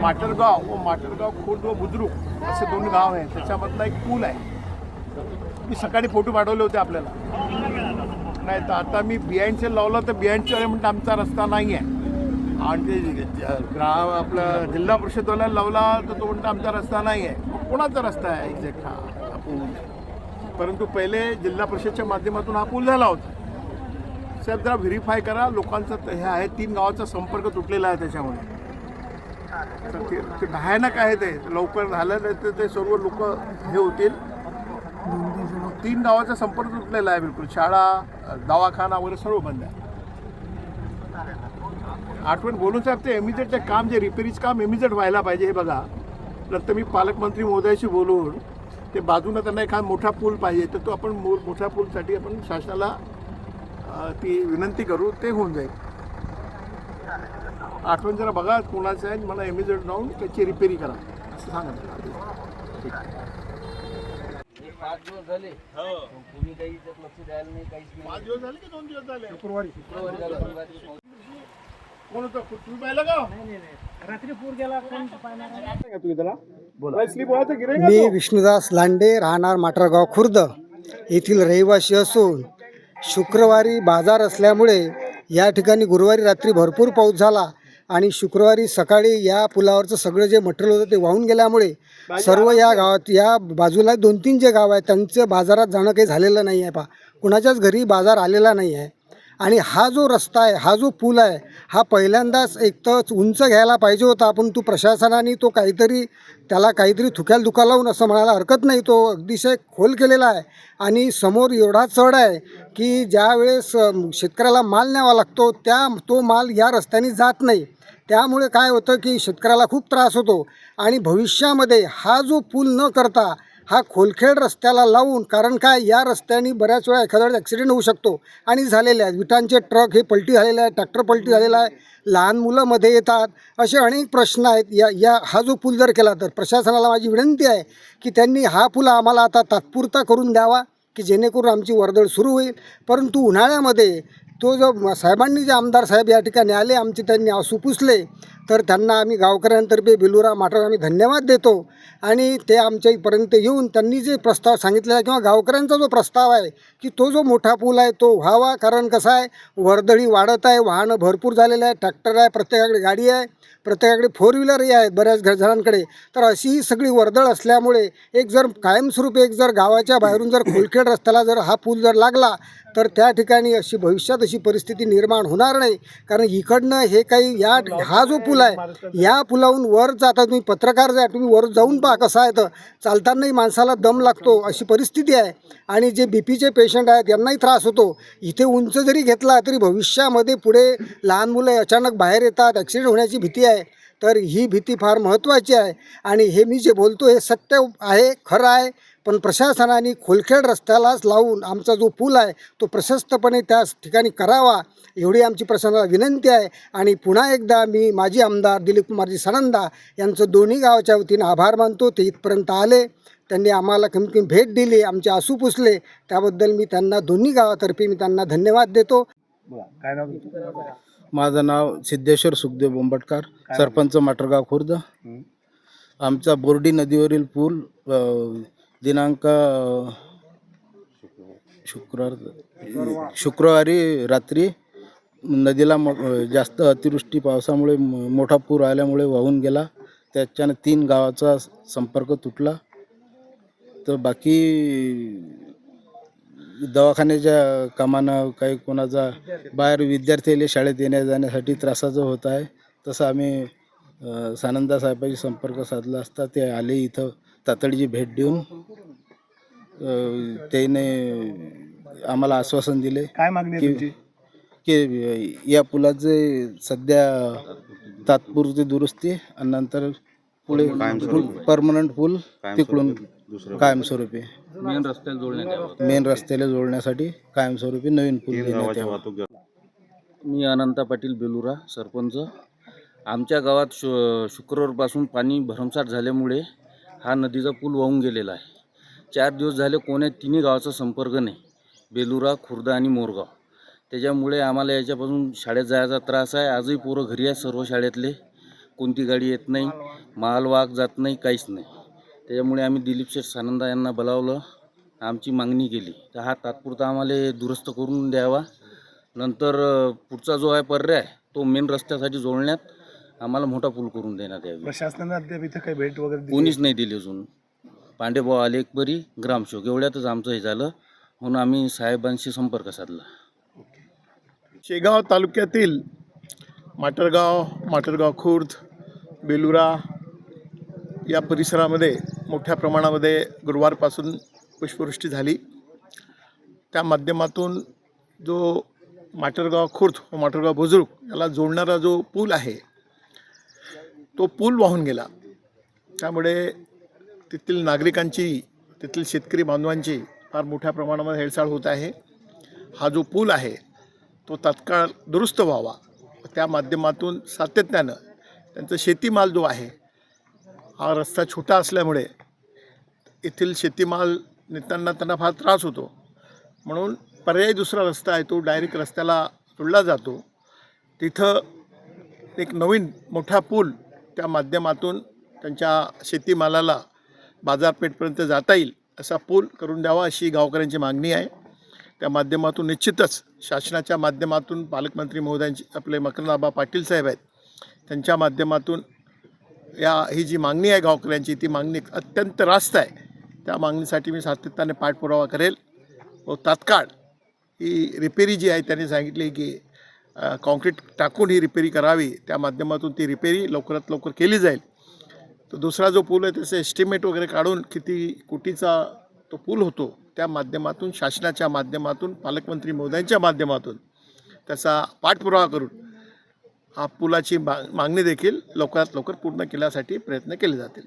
माटरगाव व माटरगाव खुर्द व बुद्रुक असे दोन गाव आहेत. त्याच्यामधला एक पूल आहे. मी सकाळी फोटो पाठवले होते आपल्याला. नाही तर आता मी बिहाइंडचे लावलं तर बिहाइंडचे म्हणते आमचा रस्ता नाही आहे. आणि ते ग्राम आपला जिल्हा परिषदवाल्याला लावला तर तो म्हणतो आमचा रस्ता नाही आहे. कोणाचा रस्ता आहे एक्झॅक्ट हा पूल? परंतु पहिले जिल्हा परिषदच्या माध्यमातून हा पूल झाला होता. साहेब जरा व्हेरीफाय करा. लोकांचं हे आहे 3 गावाचा संपर्क तुटलेला आहे त्याच्यामुळे. तर ते भयानक आहे. ते लवकर झालं नाही तर ते सर्व लोक हे होतील. 3 गावाचा संपर्क तुटलेला आहे बिलकुल. शाळा दवाखाना वगैरे सर्व बंद आहे. आठवण बोलून साहेब ते इमिजिएट ते काम जे रिपेरीज काम इमिजिएट व्हायला पाहिजे हे बघा. नंतर मी पालकमंत्री महोदयाशी बोलून ते बाजूनं त्यांना एखादा मोठा पूल पाहिजे तर तो आपण मोठ्या पूलसाठी आपण शासनाला ती विनंती करू. ते होऊन जाईल. आठवण जरा बघा कोणाचं आहे मला इमिजिएट जाऊन त्याची रिपेरी करा असं सांगा. ठीक आहे. 5 दिवस झाले. हो तुम्ही काही लक्ष द्यायला नाही. काहीच नाही. 5 दिवस झाले की 2 दिवस झाले? शुक्रवारी झालं. कोण होतं? तुम्ही पाहिलं का? नाही रात्री पूर गेला. कोण पाहणार? तुम्ही त्याला बोला. स्लिप व्हायचं गिरेगा. मी विष्णुदास लांडे, राहणार माटरगाव खुर्द येथील रहिवासी असून शुक्रवारी बाजार असल्यामुळे या ठिकाणी गुरुवारी रात्री भरपूर पाऊस झाला आणि शुक्रवारी सकाळी या पुलावरचं सगळं जे मटेरियल होतं ते वाहून गेल्यामुळे सर्व या गावात या बाजूला 2-3 जे गाव आहेत त्यांचं बाजारात जाणं काही झालेलं नाही आहे. कुणाच्याच घरी बाजार आलेला नाही आहे. आणि हा जो रस्ता आहे, हा जो पूल आहे, हा पहिल्यांदाच एक तर उंच घ्यायला पाहिजे होता. आपण तो प्रशासनाने तो त्याला काहीतरी थुक्याला दुखा लावून असं म्हणायला हरकत नाही. तो अतिशय खोल केलेला आहे आणि समोर एवढा चढ आहे की ज्या वेळेस शेतकऱ्याला माल न्यावा लागतो तो माल या रस्त्याने जात नाही. त्यामुळे काय होतं की शेतकऱ्याला खूप त्रास होतो. आणि भविष्यामध्ये हा जो पूल न करता हा खोलखेड रस्त्याला लावून, कारण काय या रस्त्याने बऱ्याच वेळा एखाद्या वेळेस ॲक्सिडेंट होऊ शकतो आणि झालेले आहेत. विटांचे ट्रक हे पलटी झालेले आहे, ट्रॅक्टर पलटी झालेला आहे, लहान मुलं मध्ये येतात, असे अनेक प्रश्न आहेत. हा जो पूल जर केला तर प्रशासनाला माझी विनंती आहे की त्यांनी हा पूल आम्हाला आता तात्पुरता करून द्यावा की जेणेकरून आमची वर्दळ सुरू होईल. परंतु उन्हाळ्यामध्ये तो जो साहेबांनी जे आमदार साहेब या ठिकाणी आले, आमचे त्यांनी आसू पुसले, तर त्यांना आम्ही गावकऱ्यांतर्फे बेलुरा माटर आम्ही धन्यवाद देतो. आणि ते आमच्यापर्यंत येऊन त्यांनी जे प्रस्ताव सांगितलेला आहे किंवा गावकऱ्यांचा जो प्रस्ताव आहे की तो जो मोठा पूल आहे तो व्हावा. कारण कसं आहे, वर्दळी वाढत आहे, वाहनं भरपूर झालेलं आहे, ट्रॅक्टर आहे, प्रत्येकाकडे गाडी आहे, प्रत्येकाकडे 4 व्हीलरही आहेत बऱ्याच जणांकडे. तर अशी ही सगळी वर्दळ असल्यामुळे कायमस्वरूपी जर गावाच्या बाहेरून जर खोलखेड रस्त्याला जर हा पूल जर लागला तर त्या ठिकाणी भविष्यात अशी परिस्थिती निर्माण होणार नाही. कारण इकडनं हे काही हा जो पूल आहे या पुलावरून वर जाता तुम्ही पत्रकार तुम्ही वर जाऊन पहा कसं आहे. तर चालतानाही माणसाला दम लागतो अशी परिस्थिती आहे. आणि जे बीपीचे पेशंट आहेत यांनाही त्रास होतो. इथे उंच जरी घेतला तरी भविष्यामध्ये पुढे लहान मुलं अचानक बाहेर येतात, ॲक्सिडेंट होण्याची भीती आहे. तर ही भीती फार महत्त्वाची आहे. आणि हे मी जे बोलतो हे सत्य आहे, खरं आहे. पण प्रशासनाने खोलखेड रस्त्यालाच लावून आमचा जो पूल आहे तो प्रशस्तपणे त्या ठिकाणी करावा एवढी आमची प्रशासनाला विनंती आहे. आणि पुन्हा एकदा मी माजी आमदार दिलीप कुमारजी सानंदा यांचं दोन्ही गावाच्या वतीनं आभार मानतो. ते इथपर्यंत आले, त्यांनी आम्हाला कमी भेट दिली, आमचे आसू पुसले, त्याबद्दल मी त्यांना दोन्ही गावातर्फे मी त्यांना धन्यवाद देतो. काय नाव? माझं नाव सिद्धेश्वर सुखदेव बोंबटकर, सरपंच माटरगाव खुर्द. आमचा बोर्डी नदीवरील पूल दिनांक शुक्रवारी रात्री नदीला जास्त अतिवृष्टी पावसामुळे मोठा पूर आल्यामुळे वाहून गेला. त्याच्यानं 3 गावाचा संपर्क तुटला. तर बाकी दवाखान्याच्या कामानं काही कोणाचा बाहेर विद्यार्थ्याला शाळेत येण्या जाण्यासाठी त्रासाचं होत आहे. तसं आम्ही सानंदा साहेबांशी संपर्क साधला असता ते आले इथं तातडीची भेट देऊन त्याने आम्हाला आश्वासन दिले काय मागणी की या पुलाचे सध्या तात्पुरती दुरुस्ती आणि नंतर पुढे परमनंट पूल तिकडून कायमस्वरूपी मेन रस्त्याला जोडण्यासाठी कायमस्वरूपी नवीन पूल देण्यात यावा. मी अनंता पाटील बेलुरा, सरपंच. आमच्या गावात शुक्रवारपासून पाणी भरमसाठ झाल्यामुळे हा नदीचा पूल वाहून गेलेला आहे. 4 दिवस झाले कोण्या तिन्ही गावाचा संपर्क नाही, बेलुरा, खुर्द आणि मोरगाव. त्याच्यामुळे आम्हाला याच्यापासून शाळेत जायचा त्रास आहे. आजही पोरं घरी आहेत सर्व शाळेतले, कोणती गाडी येत नाही, मालवाहक जात नाही, काहीच नाही. त्याच्यामुळे आम्ही दिलीप शेठ सानंदा यांना बोलावलं, आमची मागणी केली तर हा तात्पुरता आम्हाला दुरुस्त करून द्यावा. नंतर पुढचा जो आहे पर्याय तो मेन रस्त्यासाठी जोडण्यात आम्हाला मोठा पूल करून देण्यात यावी. प्रशासनाने अद्याप इथं काही भेट वगैरे दिली? कोणीच नाही दिली अजून. पांडेभाऊ आले एक बरी ग्रामसेवक, एवढ्यातच आमचं हे झालं म्हणून आम्ही साहेबांशी संपर्क साधला. शेगाव तालुक्यातील माटरगाव खुर्द, बेलुरा या परिसरामध्ये मोठ्या प्रमाणामध्ये गुरुवारपासून पुष्पवृष्टी झाली. त्या माध्यमातून जो माटरगाव खुर्द व माटरगाव बुजुर्ग याला जोडणारा जो पूल आहे तो पूल वाहून गेला. त्यामुळे तेथील नागरिकांची, तेथील शेतकरी बांधवांची फार मोठ्या प्रमाणामध्ये हेळसाळ होत आहे. हा जो पूल आहे तो तात्काळ दुरुस्त व्हावा. त्या माध्यमातून सातत्यानं त्यांचा शेतीमाल जो आहे, हा रस्ता छोटा असल्यामुळे येथील शेतीमाल नेताना त्यांना फार त्रास होतो. म्हणून पर्यायी दुसरा रस्ता आहे, तो डायरेक्ट रस्त्याला जोडला जातो. तिथं एक नवीन मोठा पूल त्या माध्यमातून त्यांच्या शेतीमालाला बाजारपेठपर्यंत जाता येईल असा पूल करून द्यावा अशी गावकऱ्यांची मागणी आहे. त्या माध्यमातून निश्चितच शासनाच्या माध्यमातून पालकमंत्री महोदयांची, आपले मकरंद पाटील साहेब आहेत, त्यांच्या माध्यमातून ही जी मागणी आहे गावकऱ्यांची, ती मागणी अत्यंत रास्त आहे. त्या मागणीसाठी मी सातत्याने पाठपुरावा करेल व तात्काळ ही रिपेरी जी आहे त्यांनी सांगितली की कॉन्क्रीट टाकून ही रिपेरी करावी. त्या माध्यमातून ती रिपेरी लवकरात लवकर केली जाईल. तो दुसरा जो पूल आहे त्याचं एस्टिमेट वगैरे काढून किती कोटीचा तो पूल होतो, त्या माध्यमातून शासनाच्या माध्यमातून पालकमंत्री महोदयांच्या माध्यमातून त्याचा पाठपुरावा करून हा पुलाची मागणी देखील लवकरात लवकर पूर्ण केल्यासाठी प्रयत्न केले जातील.